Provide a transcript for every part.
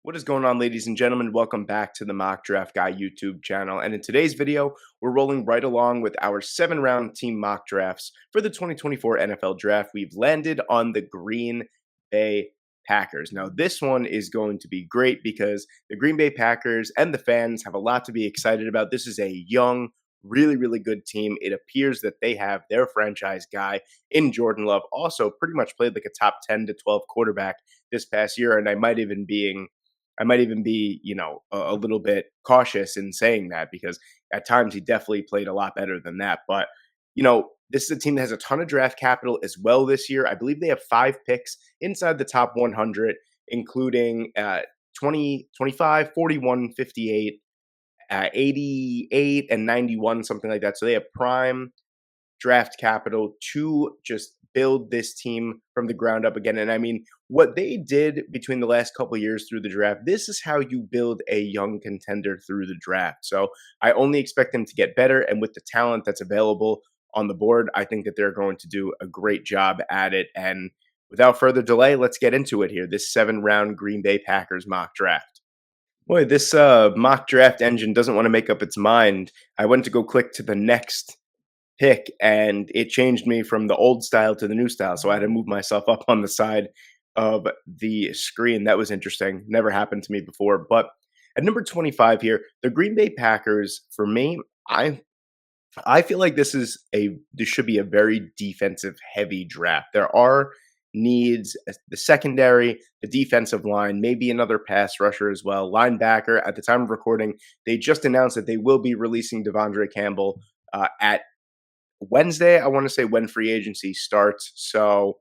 What is going on, ladies and gentlemen? Welcome back to the Mock Draft Guy YouTube channel. And in today's video, we're rolling right along with our 7-round team mock drafts for the 2024 NFL Draft. We've landed on the Green Bay Packers. Now, this one is going to be great because the Green Bay Packers and the fans have a lot to be excited about. This is a young, really good team. It appears that they have their franchise guy in Jordan Love, also pretty much played like a top 10 to 12 quarterback this past year. And I might even be, a little bit cautious in saying that because at times he definitely played a lot better than that. But, this is a team that has a ton of draft capital as well this year. I believe they have 5 picks inside the top 100, including 20, 25, 41, 58, 88, and 91, something like that. So they have prime draft capital to just build this team from the ground up again. And I mean, what they did between the last couple of years through the draft, this is how you build a young contender through the draft. So I only expect them to get better. And with the talent that's available on the board, I think that they're going to do a great job at it. And without further delay, let's get into it here. This 7-round Green Bay Packers mock draft. Boy, this mock draft engine doesn't want to make up its mind. I went to go click to the next pick and it changed me from the old style to the new style. So I had to move myself up on the side of the screen. That was interesting. Never happened to me before. But at number 25 here, the Green Bay Packers, for me, I feel like this should be a very defensive heavy draft. There are needs, the secondary, the defensive line, maybe another pass rusher as well, linebacker. At the time of recording, they just announced that they will be releasing Devondre Campbell at Wednesday, I want to say, when free agency starts. So,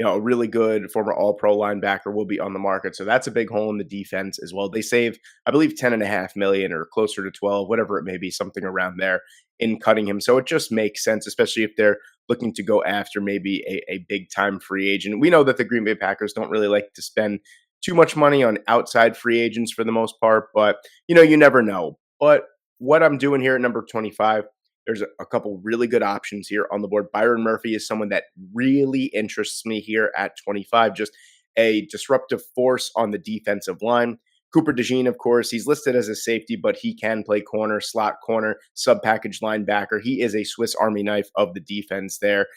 a really good former all-pro linebacker will be on the market. So that's a big hole in the defense as well. They save, I believe, 10.5 million or closer to 12, whatever it may be, something around there in cutting him. So it just makes sense, especially if they're looking to go after maybe a big-time free agent. We know that the Green Bay Packers don't really like to spend too much money on outside free agents for the most part, but, you never know. But what I'm doing here at number 25, there's a couple really good options here on the board. Byron Murphy is someone that really interests me here at 25, just a disruptive force on the defensive line. Cooper DeJean, of course, he's listed as a safety, but he can play corner, slot corner, sub-package linebacker. He is a Swiss Army knife of the defense there.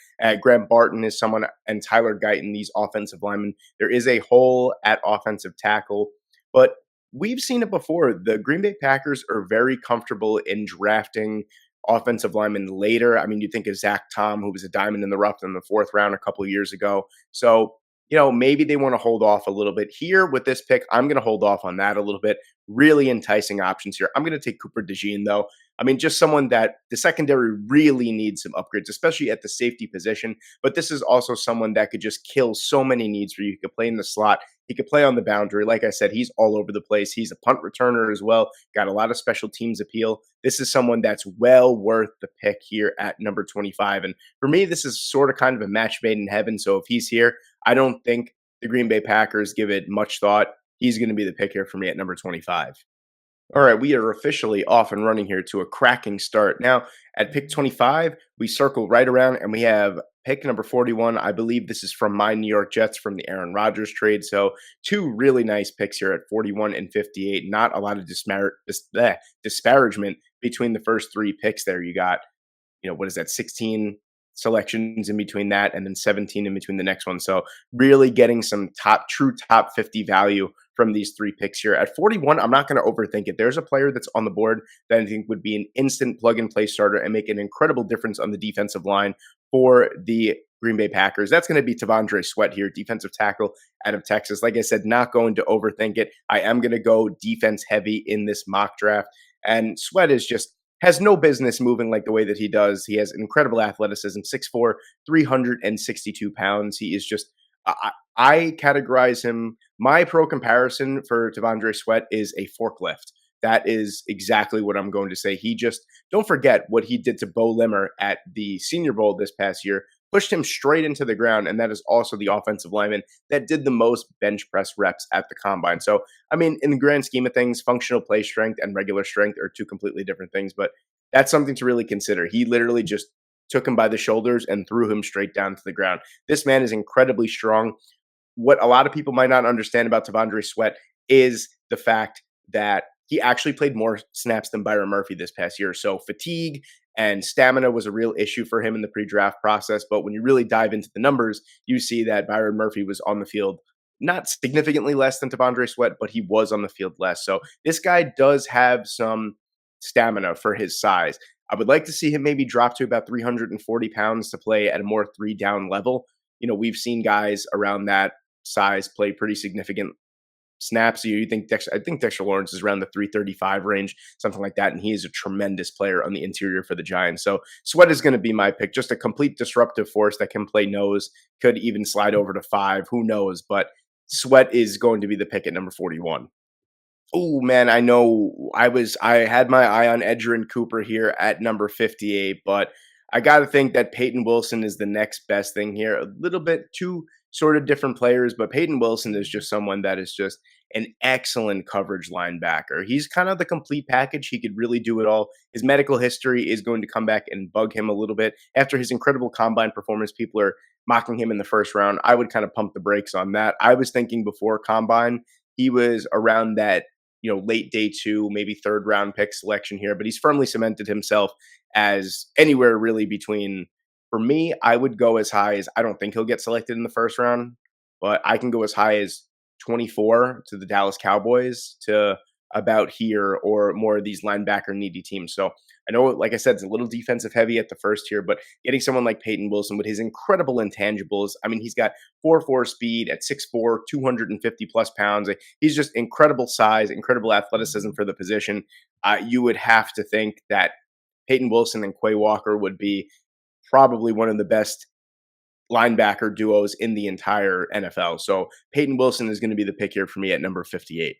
Grant Barton is someone, and Tyler Guyton, these offensive linemen. There is a hole at offensive tackle, but we've seen it before. The Green Bay Packers are very comfortable in drafting offensive lineman later. I mean, you think of Zach Tom, who was a diamond in the rough in the 4th round a couple of years ago. So, maybe they want to hold off a little bit here with this pick. I'm going to hold off on that a little bit. Really enticing options here. I'm going to take Cooper DeJean, though. I mean, just someone that the secondary really needs some upgrades, especially at the safety position. But this is also someone that could just kill so many needs for you. He could play in the slot. He could play on the boundary. Like I said, he's all over the place. He's a punt returner as well. Got a lot of special teams appeal. This is someone that's well worth the pick here at number 25. And for me, this is sort of kind of a match made in heaven. So if he's here, I don't think the Green Bay Packers give it much thought. He's going to be the pick here for me at number 25. All right, we are officially off and running here to a cracking start. Now, at pick 25, we circle right around and we have pick number 41. I believe this is from my New York Jets from the Aaron Rodgers trade. So 2 really nice picks here at 41 and 58. Not a lot of disparagement between the first 3 picks there. You got, what is that, 16 selections in between that and then 17 in between the next one. So really getting some true top 50 value from these 3 picks here. At 41, I'm not going to overthink it. There's a player that's on the board that I think would be an instant plug-and-play starter and make an incredible difference on the defensive line for the Green Bay Packers. That's going to be T'Vondre Sweat here, defensive tackle out of Texas. Like I said, not going to overthink it. I am going to go defense heavy in this mock draft. And Sweat has no business moving like the way that he does. He has incredible athleticism, 6'4", 362 pounds. He is just, I categorize him, my pro comparison for T'Vondre Sweat is a forklift. That is exactly what I'm going to say. Don't forget what he did to Bo Limmer at the Senior Bowl this past year, pushed him straight into the ground, and that is also the offensive lineman that did the most bench press reps at the combine. So, I mean, in the grand scheme of things, functional play strength and regular strength are 2 completely different things, but that's something to really consider. He literally just took him by the shoulders and threw him straight down to the ground. This man is incredibly strong. What a lot of people might not understand about T'Vondre Sweat is the fact that he actually played more snaps than Byron Murphy this past year. So fatigue and stamina was a real issue for him in the pre-draft process. But when you really dive into the numbers, you see that Byron Murphy was on the field not significantly less than T'Vondre Sweat, but he was on the field less. So this guy does have some stamina for his size. I would like to see him maybe drop to about 340 pounds to play at a more three down level. We've seen guys around that size play pretty significant snaps. I think Dexter Lawrence is around the 335 range, something like that, and he is a tremendous player on the interior for the Giants. So Sweat is going to be my pick, just a complete disruptive force that can play nose, could even slide over to 5, who knows, but Sweat is going to be the pick at number 41. Oh man, I know I had my eye on Edgerrin Cooper here at number 58, but I got to think that Peyton Wilson is the next best thing here. A little bit two sort of different players, but Peyton Wilson is just someone that is just an excellent coverage linebacker. He's kind of the complete package. He could really do it all. His medical history is going to come back and bug him a little bit. After his incredible combine performance, people are mocking him in the first round. I would kind of pump the brakes on that. I was thinking before combine, he was around that late day 2, maybe third round pick selection here, but he's firmly cemented himself as anywhere really between, for me, I would go as high as, I don't think he'll get selected in the first round, but I can go as high as 24 to the Dallas Cowboys to about here, or more of these linebacker needy teams. So I know, like I said, it's a little defensive heavy at the first here, but getting someone like Peyton Wilson with his incredible intangibles. I mean, he's got 4.4 speed at 6'4", 250 plus pounds. He's just incredible size, incredible athleticism for the position. You would have to think that Peyton Wilson and Quay Walker would be probably one of the best linebacker duos in the entire NFL. So Peyton Wilson is going to be the pick here for me at number 58.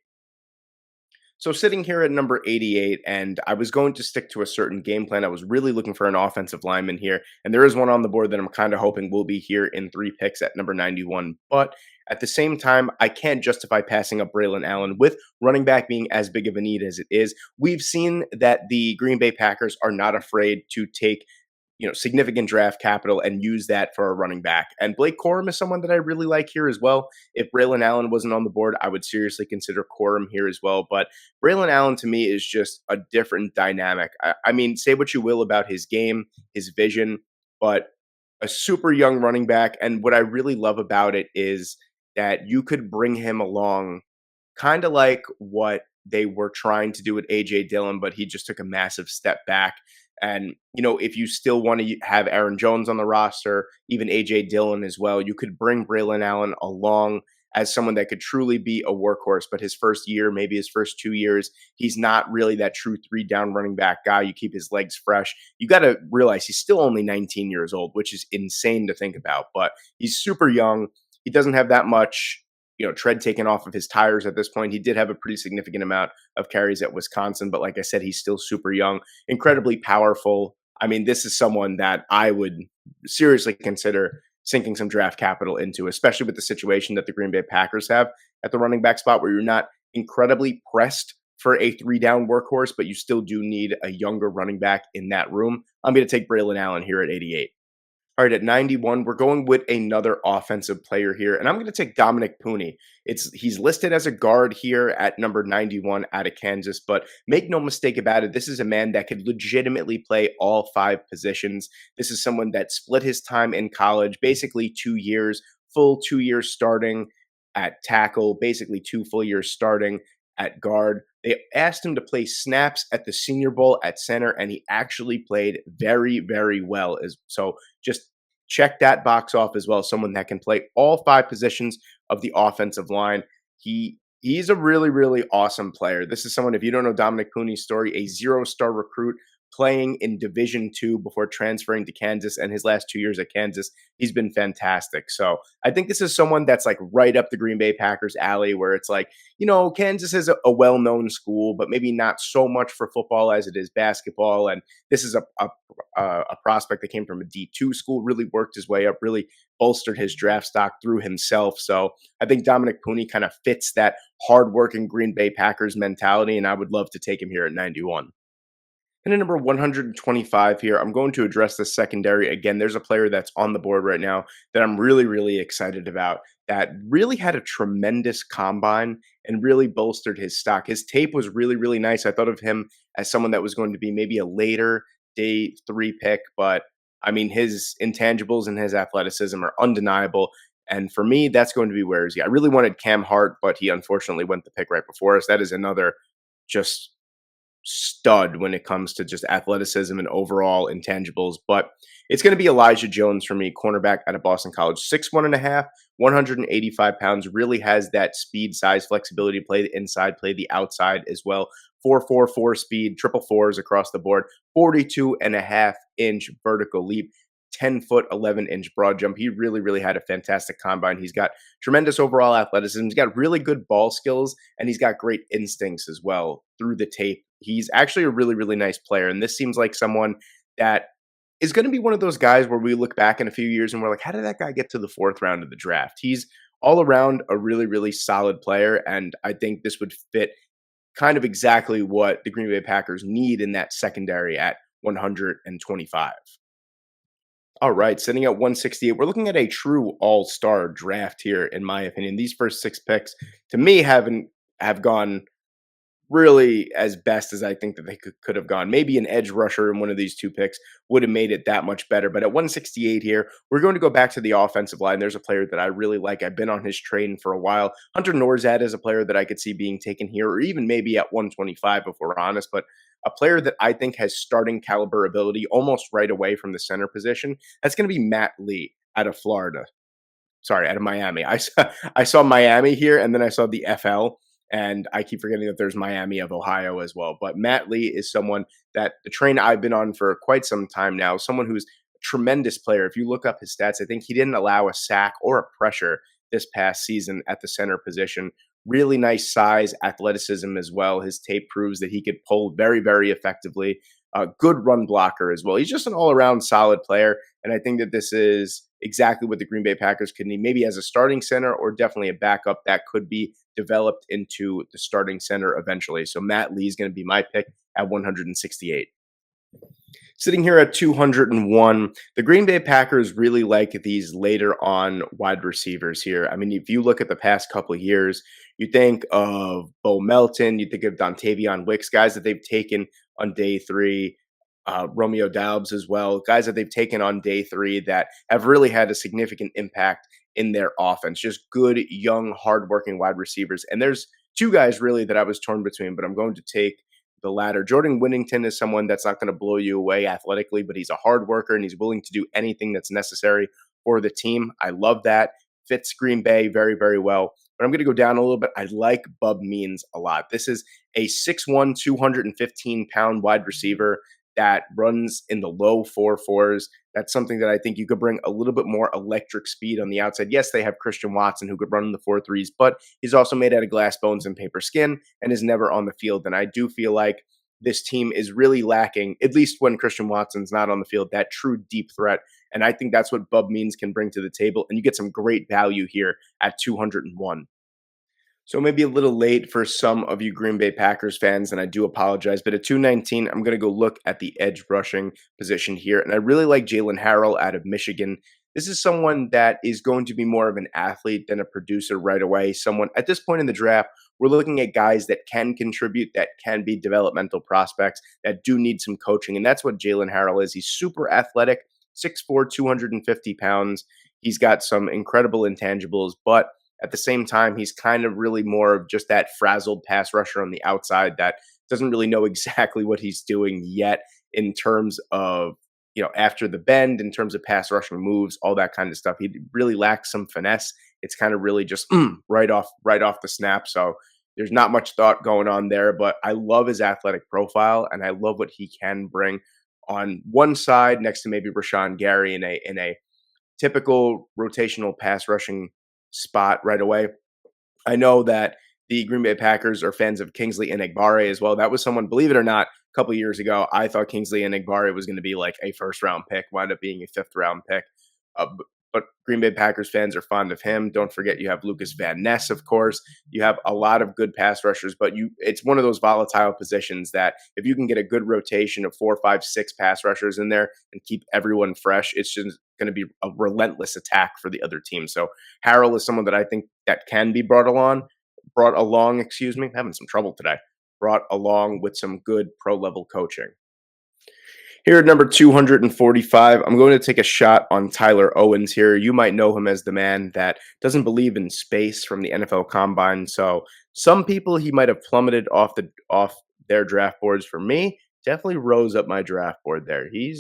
So sitting here at number 88, and I was going to stick to a certain game plan. I was really looking for an offensive lineman here, and there is one on the board that I'm kind of hoping will be here in 3 picks at number 91. But at the same time, I can't justify passing up Braylon Allen with running back being as big of a need as it is. We've seen that the Green Bay Packers are not afraid to take significant draft capital and use that for a running back. And Blake Corum is someone that I really like here as well. If Braylon Allen wasn't on the board, I would seriously consider Corum here as well. But Braylon Allen to me is just a different dynamic. I mean, say what you will about his game, his vision, but a super young running back. And what I really love about it is that you could bring him along kind of like what they were trying to do with AJ Dillon, but he just took a massive step back. And, if you still want to have Aaron Jones on the roster, even AJ Dillon as well, you could bring Braylon Allen along as someone that could truly be a workhorse. But his first year, maybe his first 2 years, he's not really that true 3-down running back guy. You keep his legs fresh. You got to realize he's still only 19 years old, which is insane to think about. But he's super young. He doesn't have that much tread taken off of his tires at this point. He did have a pretty significant amount of carries at Wisconsin, but like I said, he's still super young, incredibly powerful. I mean, this is someone that I would seriously consider sinking some draft capital into, especially with the situation that the Green Bay Packers have at the running back spot, where you're not incredibly pressed for a 3-down workhorse, but you still do need a younger running back in that room. I'm going to take Braylon Allen here at 88. All right, at 91, we're going with another offensive player here, and I'm going to take Dominick Puni. He's listed as a guard here at number 91 out of Kansas, but make no mistake about it, this is a man that could legitimately play all 5 positions. This is someone that split his time in college, basically 2 years, full 2 years starting at tackle, basically 2 full years starting at guard. They asked him to play snaps at the Senior Bowl at center, and he actually played very, very well. So just check that box off as well. Someone that can play all 5 positions of the offensive line. He's a really, really awesome player. This is someone, if you don't know Dominick Puni's story, a 0-star recruit playing in Division II before transferring to Kansas, and his last 2 years at Kansas, he's been fantastic. So I think this is someone that's like right up the Green Bay Packers alley, where it's like, Kansas is a well-known school, but maybe not so much for football as it is basketball. And this is a prospect that came from a D2 school, really worked his way up, really bolstered his draft stock through himself. So I think Dominick Puni kind of fits that hardworking Green Bay Packers mentality, and I would love to take him here at 91. And at number 125 here, I'm going to address the secondary. Again, there's a player that's on the board right now that I'm really, really excited about that really had a tremendous combine and really bolstered his stock. His tape was really, really nice. I thought of him as someone that was going to be maybe a later day three pick, but I mean, his intangibles and his athleticism are undeniable. And for me, that's going to be where is he? I really wanted Cam Hart, but he unfortunately went the pick right before us. That is another just stud when it comes to just athleticism and overall intangibles. But it's going to be Elijah Jones for me, cornerback out of Boston College. 6'1" and a half, 185 pounds, really has that speed, size, flexibility to play the inside, play the outside as well. 4.44 speed, triple fours across the board, 42 and a half inch vertical leap. 10-foot, 11-inch broad jump. He really, really had a fantastic combine. He's got tremendous overall athleticism. He's got really good ball skills, and he's got great instincts as well through the tape. He's actually a really, really nice player. And this seems like someone that is going to be one of those guys where we look back in a few years and we're like, how did that guy get to the fourth round of the draft? He's all around a really, really solid player. And I think this would fit kind of exactly what the Green Bay Packers need in that secondary at 125. All right, sitting at 168, we're looking at a true all-star draft here, in my opinion. These first six picks, to me, have gone really as best as I think that they could have gone. Maybe an edge rusher in one of these two picks would have made it that much better. But at 168 here, we're going to go back to the offensive line. There's a player that I really like. I've been on his train for a while. Hunter Norzad is a player that I could see being taken here, or even maybe at 125 if we're honest. But a player that I think has starting caliber ability almost right away from the center position, that's going to be Matt Lee out of Florida. Sorry, out of Miami. I saw Miami here, and then I saw the FL, and I keep forgetting that there's Miami of Ohio as well. But Matt Lee is someone that the train I've been on for quite some time now, someone who's a tremendous player. If you look up his stats, I think he didn't allow a sack or a pressure this past season at the center position. Really nice size, athleticism as well. His tape proves that he could pull very, very effectively. A good run blocker as well. He's just an all around solid player. And I think that this is exactly what the Green Bay Packers could need, maybe as a starting center or definitely a backup that could be developed into the starting center eventually. So Matt Lee is going to be my pick at 168. Sitting here at 201, the Green Bay Packers really like these later on wide receivers here. I mean, if you look at the past couple of years, you think of Bo Melton, you think of Dontavion Wicks, guys that they've taken on day three, Romeo Doubs as well, guys that they've taken on day three that have really had a significant impact in their offense. Just good, young, hardworking wide receivers. And there's two guys really that I was torn between, but I'm going to take the latter. Jordan Whittington is someone that's not going to blow you away athletically, but he's a hard worker and he's willing to do anything that's necessary for the team. I love that. Fits Green Bay very, very well. But I'm going to go down a little bit. I like Bub Means a lot. This is a 6'1", 215-pound wide receiver that runs in the low 4.4s. That's something that I think you could bring a little bit more electric speed on the outside. Yes, they have Christian Watson who could run in the 4.3s, but he's also made out of glass bones and paper skin and is never on the field. And I do feel like this team is really lacking, at least when Christian Watson's not on the field, that true deep threat. And I think that's what Bub Means can bring to the table. And you get some great value here at 201. So maybe a little late for some of you Green Bay Packers fans, and I do apologize. But at 219, I'm going to go look at the edge rushing position here. And I really like Jalen Harrell out of Michigan. This is someone that is going to be more of an athlete than a producer right away. Someone at this point in the draft, we're looking at guys that can contribute, that can be developmental prospects, that do need some coaching. And that's what Jalen Harrell is. He's super athletic, 6'4", 250 pounds. He's got some incredible intangibles, but at the same time, he's kind of really more of just that frazzled pass rusher on the outside that doesn't really know exactly what he's doing yet in terms of, after the bend, in terms of pass rushing moves, all that kind of stuff. He really lacks some finesse. It's kind of really just right off the snap. So there's not much thought going on there, but I love his athletic profile and I love what he can bring on one side next to maybe Rashawn Gary in a typical rotational pass rushing spot right away. I know that the Green Bay Packers are fans of Kingsley Enagbare as well. That was someone, believe it or not, a couple of years ago, I thought Kingsley Enagbare was going to be like a first round pick, wound up being a fifth round pick. but Green Bay Packers fans are fond of him. Don't forget you have Lucas Van Ness, of course. You have a lot of good pass rushers, but it's one of those volatile positions that if you can get a good rotation of 4, 5, 6 pass rushers in there and keep everyone fresh, it's just going to be a relentless attack for the other team. So Harrell is someone that I think that can be brought along, excuse me, having some trouble today, brought along with some good pro level coaching. Here at number 245, I'm going to take a shot on Tyler Owens here. You might know him as the man that doesn't believe in space from the NFL Combine. So some people he might have plummeted off their draft boards. For me, definitely rose up my draft board there. He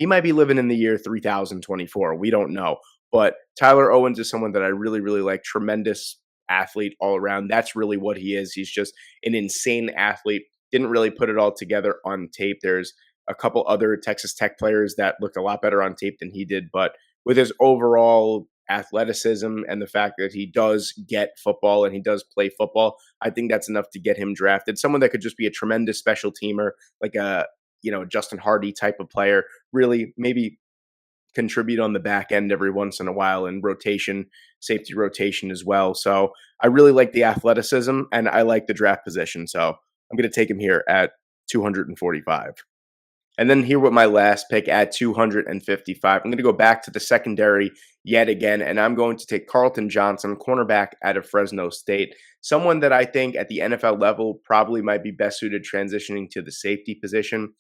might be living in the year 3024. We don't know. But Tyler Owens is someone that I really, really like. Tremendous athlete all around. That's really what he is. He's just an insane athlete. Didn't really put it all together on tape. There's a couple other Texas Tech players that looked a lot better on tape than he did. But with his overall athleticism and the fact that he does get football and he does play football, I think that's enough to get him drafted. Someone that could just be a tremendous special teamer, like a Justin Hardy type of player, really maybe contribute on the back end every once in a while in rotation, safety rotation as well. So I really like the athleticism and I like the draft position. So I'm going to take him here at 245. And then here with my last pick at 255, I'm going to go back to the secondary yet again, and I'm going to take Carlton Johnson, cornerback out of Fresno State, someone that I think at the NFL level probably might be best suited transitioning to the safety position.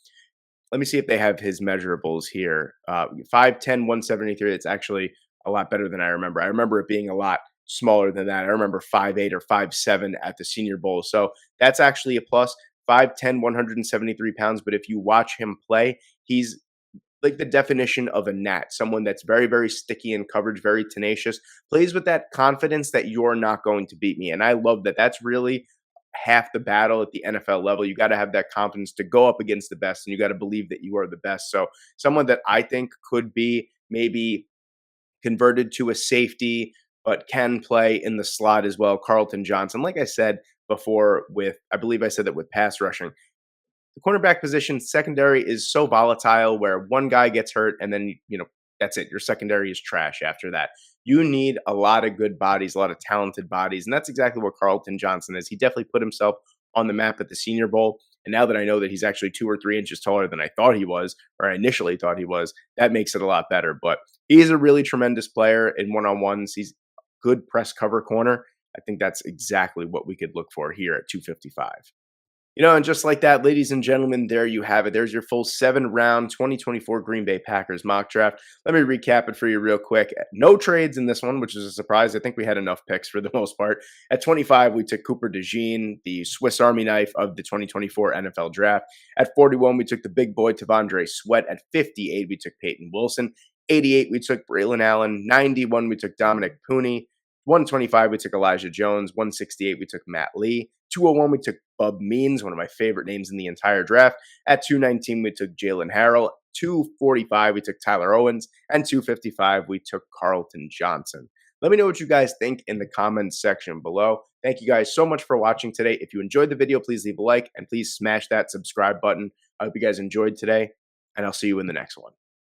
Let me see if they have his measurables here. 5'10", 173. It's actually a lot better than I remember. I remember it being a lot smaller than that. I remember 5'8" or 5'7" at the Senior Bowl. So that's actually a plus. 5'10", 173 pounds. But if you watch him play, he's like the definition of a gnat, someone that's very, very sticky in coverage, very tenacious, plays with that confidence that you're not going to beat me. And I love that. That's really half the battle at the NFL level. You got to have that confidence to go up against the best, and you got to believe that you are the best. So someone that I think could be maybe converted to a safety, but can play in the slot as well. Carlton Johnson, like I said before, I believe I said that with pass rushing. The cornerback position, secondary is so volatile where one guy gets hurt and then, that's it. Your secondary is trash after that. You need a lot of good bodies, a lot of talented bodies. And that's exactly what Carlton Johnson is. He definitely put himself on the map at the Senior Bowl. And now that I know that he's actually 2 or 3 inches taller than I thought he was, or I initially thought he was, that makes it a lot better. But he's a really tremendous player in one-on-ones. He's good press cover corner. I think that's exactly what we could look for here at 255. And just like that, ladies and gentlemen, there you have it. There's your full 7-round 2024 Green Bay Packers mock draft. Let me recap it for you real quick. No trades in this one, which is a surprise. I think we had enough picks for the most part. At 25, we took Cooper DeJean, the Swiss Army knife of the 2024 NFL draft. At 41, we took the big boy T'Vondre Sweat. At 58, we took Peyton Wilson. 88, we took Braylon Allen. 91, we took Dominic Pooney. 125, we took Elijah Jones. 168, we took Matt Lee. 201, we took Bub Means, one of my favorite names in the entire draft. At 219, we took Jalen Harrell. 245, we took Tyler Owens. And 255, we took Carlton Johnson. Let me know what you guys think in the comments section below. Thank you guys so much for watching today. If you enjoyed the video, please leave a like and please smash that subscribe button. I hope you guys enjoyed today, and I'll see you in the next one.